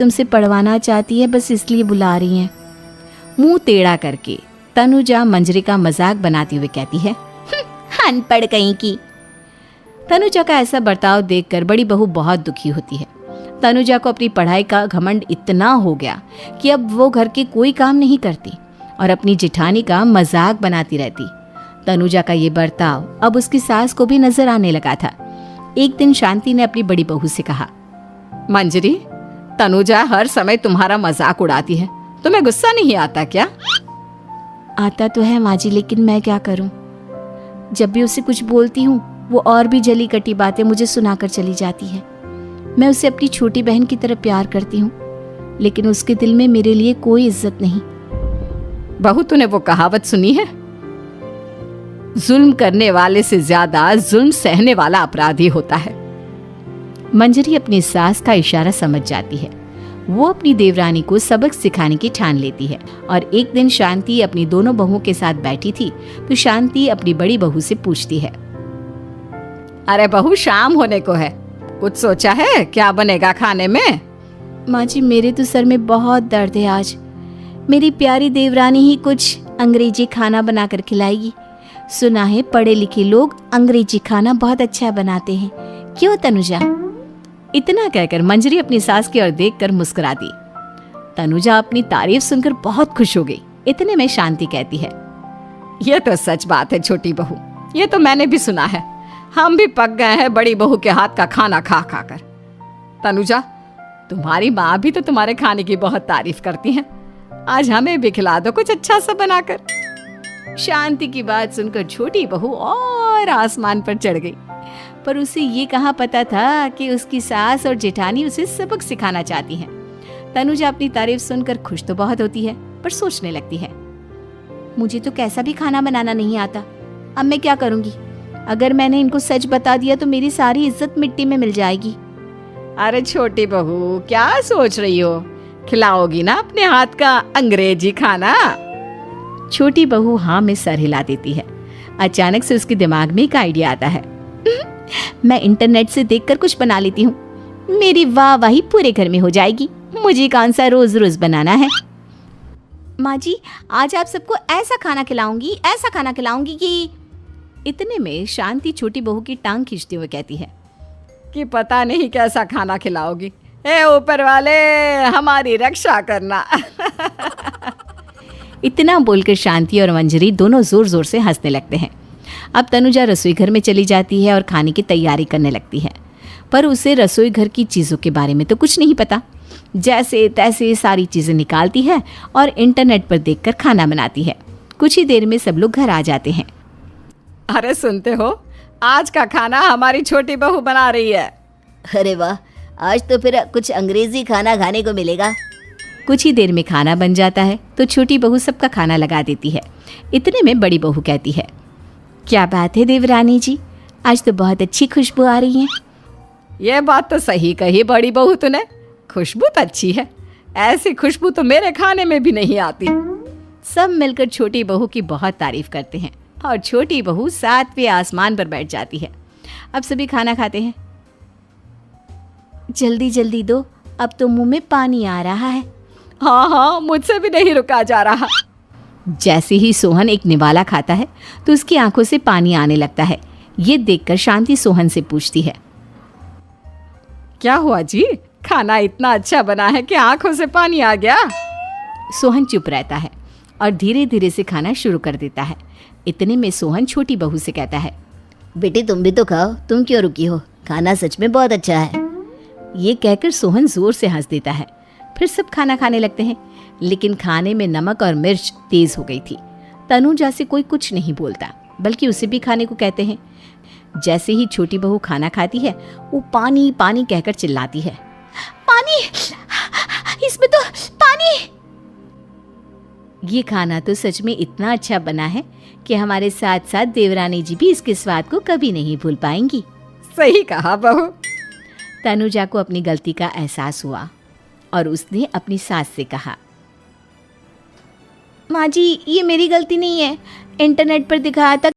तुमसे पढ़वाना चाहती है, बस इसलिए बुला रही हैं। मुंह टेढ़ा करके तनुजा मंजरी का मजाक बनाती हुए कहती है, अनपढ़ कहीं की। तनुजा का ऐसा बर्ताव देखकर बड़ी बहू बहुत दुखी होती है। तनुजा को अपनी पढ़ाई का घमंड इतना हो गया कि अब वो घर के कोई काम नहीं करती और अपनी जेठानी का मजाक बनाती रहती। तनुजा का ये बर्ताव अब उसकी सास को भी नजर आने लगा था। एक दिन शांति ने अपनी बड़ी बहू से कहा, मंजरी, तनुजा हर समय तुम्हारा मजाक उड़ाती है, तुम्हें गुस्सा नहीं आता क्या? आता तो है माँ जी, लेकिन मैं क्या करूं? जब भी उसे कुछ बोलती हूँ वो और भी जली कटी बातें मुझे सुनाकर चली जाती है। मैं उसे अपनी छोटी बहन की तरह प्यार करती हूँ, लेकिन उसके दिल में मेरे लिए कोई इज्जत नहीं। बहू, तूने वो कहावत सुनी है, जुल्म करने वाले से ज्यादा जुल्म सहने वाला अपराधी होता है। मंजरी अपनी सास का इशारा समझ जाती है। वो अपनी देवरानी को सबक सिखाने की ठान लेती है और एक दिन शांति अपनी दोनों बहुओं के साथ बैठी थी तो शांति अपनी बड़ी बहू से पूछती है, अरे बहू, शाम होने को है, कुछ सोचा है क्या बनेगा खाने में? माँ जी, मेरे तो सर में बहुत दर्द है आज। मेरी प्यारी देवरानी ही कुछ अंग्रेजी खाना बनाकर खिलाएगी। सुना है पढ़े लिखे लोग अंग्रेजी खाना बहुत अच्छा बनाते हैं, क्यों तनुजा? इतना कहकर मंजरी अपनी सास की ओर देखकर मुस्कुरा दी। तनुजा अपनी तारीफ सुनकर बहुत खुश हो गई। इतने में शांति कहती है, यह तो सच बात है छोटी बहू, ये तो मैंने भी सुना है। हम भी पक गए हैं बड़ी बहू के हाथ का खाना खा खा कर। तनुजा, तुम्हारी माँ भी तो तुम्हारे खाने की बहुत तारीफ करती हैं। आज हमें भी खिला दो कुछ अच्छा सा बनाकर। शांति की बात सुनकर छोटी बहू और आसमान पर चढ़ गई, पर उसे ये कहाँ पता था कि उसकी सास और जेठानी उसे सबक सिखाना चाहती हैं। तनुजा अपनी तारीफ सुनकर खुश तो बहुत होती है, पर सोचने लगती है, मुझे तो कैसा भी खाना बनाना नहीं आता। अब मैं क्या करूंगी? अगर मैंने इनको सच बता दिया तो मेरी सारी इज्जत मिट्टी में मिल जाएगी। अरे छोटी बहू, क्या सोच रही हो? खिलाओगी ना अपने हाथ का अंग्रेजी खाना? छोटी बहू हाँ में सर हिला देती है। अचानक से उसके दिमाग में एक आइडिया आता है, मैं इंटरनेट से देखकर कुछ बना लेती हूँ, मेरी वाहवाही पूरे घर में हो जाएगी। मुझे कौन सा रोज रोज बनाना है। माँ जी, आज आप सबको ऐसा खाना खिलाऊंगी कि। इतने में शांति छोटी बहू की टांग खींचते हुए कहती है कि पता नहीं कैसा खाना खिलाओगी। ए ऊपर वाले, हमारी रक्षा करना। इतना बोलकर शांति और मंजरी दोनों जोर जोर से हंसने लगते हैं। अब तनुजा रसोई घर में चली जाती है और खाने की तैयारी करने लगती है, पर उसे रसोई घर की चीज़ों के बारे में तो कुछ नहीं पता। जैसे तैसे सारी चीज़ें निकालती है और इंटरनेट पर देखकर खाना बनाती है। कुछ ही देर में सब लोग घर आ जाते हैं। अरे सुनते हो, आज का खाना हमारी छोटी बहू बना रही है। अरे वाह, आज तो फिर कुछ अंग्रेजी खाना खाने को मिलेगा। कुछ ही देर में खाना बन जाता है तो छोटी बहू सबका खाना लगा देती है। इतने में बड़ी बहू कहती है, क्या बात है देवरानी जी, आज तो बहुत अच्छी खुशबू आ रही है। ये बात तो सही कही बड़ी बहू तूने, खुशबू तो अच्छी है। ऐसी खुशबू तो मेरे खाने में भी नहीं आती। सब मिलकर छोटी बहू की बहुत तारीफ करते हैं और छोटी बहू 7वें आसमान पर बैठ जाती है। अब सभी खाना खाते हैं। जल्दी जल्दी दो, अब तो मुंह में पानी आ रहा है। हाँ हाँ, मुझसे भी नहीं रुका जा रहा। जैसे ही सोहन एक निवाला खाता है तो उसकी आंखों से पानी आने लगता है। ये देखकर शांति सोहन से पूछती है, क्या हुआ जी, खाना इतना अच्छा बना है कि आंखों से पानी आ गया? सोहन चुप रहता है और धीरे धीरे से खाना शुरू कर देता है। इतने में सोहन छोटी बहू से कहता है, बेटी तुम भी तो खाओ, तुम क्यों रुकी हो? खाना सच में बहुत अच्छा है। ये कहकर सोहन जोर से हंस देता है। फिर सब खाना खाने लगते हैं, लेकिन खाने में नमक और मिर्च तेज हो गई थी। तनुजा से कोई कुछ नहीं बोलता, बल्कि उसे भी खाने को कहते हैं। जैसे ही छोटी बहू खाना खाती है वो पानी पानी कहकर चिल्लाती है, पानी, इसमें तो पानी। ये खाना तो सच में इतना अच्छा बना है कि हमारे साथ साथ देवरानी जी भी इसके स्वाद को कभी नहीं भूल पाएंगी। सही कहा बहू। तनुजा को अपनी गलती का एहसास हुआ और उसने अपनी सास से कहा, माँ जी, ये मेरी गलती नहीं है, इंटरनेट पर दिखाया था